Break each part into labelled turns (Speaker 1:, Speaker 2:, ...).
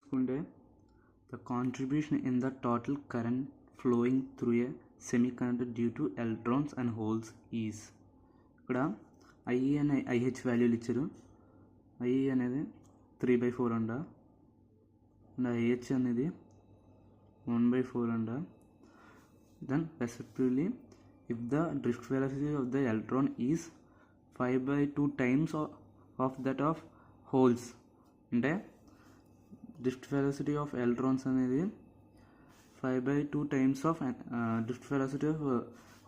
Speaker 1: చూసుకుంటే the contribution in the total current flowing through a semiconductor due to electrons and holes is ఇక్కడ IE and IH వాల్యూలు ఇచ్చారు. IE అనేది 3/4 అంట, and IH అనేది 1/4 అంట. Then respectively if the drift velocity of the electron is 5/2 times of that of holes, అంటే drift velocity of electrons అనేది 5/2 times of drift velocity of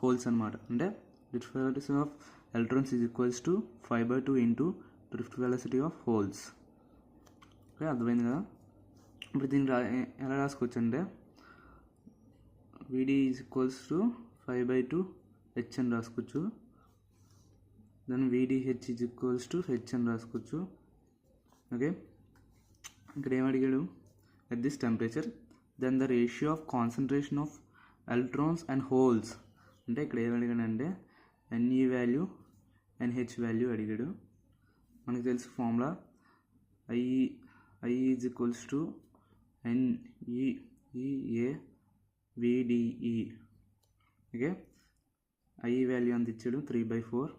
Speaker 1: holes అనమాట. అంటే drift velocity of electrons is equals to 5/2 into drift velocity of holes. Okay, అర్థమైంది కదా. ఇప్పుడు దీన్ని ఎలా రాసుకోవచ్చు అంటే VD is equals to 5/2 H అని రాసుకోవచ్చు. Then VDH is equals to H అని రాసుకోవచ్చు. ఓకే, ఇక్కడ ఏం అడిగాడు, at this temperature then the ratio of concentration of electrons and holes, అంటే ఇక్కడ ఏం అడిగాడంటే NE వాల్యూ NH వాల్యూ అడిగాడు. మనకు తెలుసు formula I is equals to NEA VDE. Okay, I value అంత ఇచ్చాడు 3/4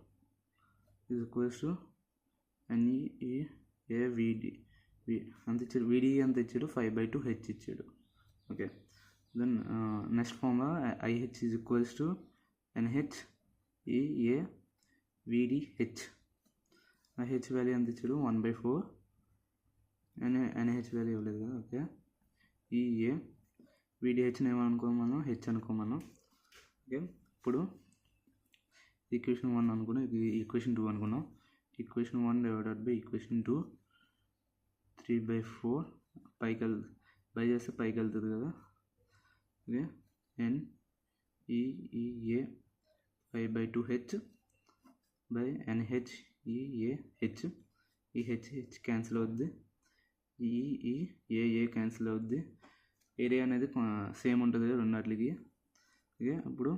Speaker 1: is equals to NEA VD అంత ఇచ్చాడు. VDE అంత ఇచ్చాడు, 5/2 H ఇచ్చాడు. Okay, then next formula IH is equals to NHEA VDH. IH value అంత ఇచ్చాడు 1/4, NH వాల్యూ ఇవ్వలేదు కదా. ఓకే, EA VDHని ఏమనుకోమను, H అనుకోమను. ఓకే, ఇప్పుడు ఈక్వేషన్ 1 అనుకున్నాం, ఈక్వేషన్ 2 అనుకున్నాం. ఈక్వేషన్ 1 డివైడెడ్ బై ఈక్వేషన్ 2 3/4 పైకి బై చేస్తే పైకి వెళ్తుంది కదా. Okay, NEEA 5/2 H by NHEA H. ఈ H క్యాన్సిల్ అవుద్ది, EA క్యాన్సిల్ అవుద్ది. ఏరియా అనేది సేమ్ ఉంటుంది రెండాట్లకి. ఓకే, అప్పుడు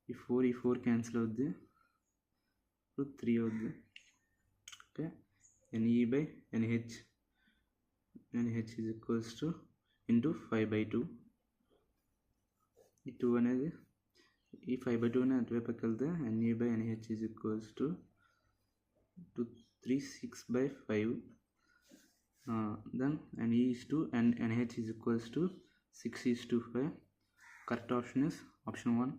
Speaker 1: ఈ 4 క్యాన్సిల్ అవుద్ది, ఇప్పుడు 3 అవుద్ది. Okay, NE by NH is equals to into 5/2. ఈ 2 అనేది ఈ 5/2 అనేది అటువైపుకి వెళ్తే NE by NH is equals to 236/5. then NE is to and NH is equals to 6:5. correct option is option 1.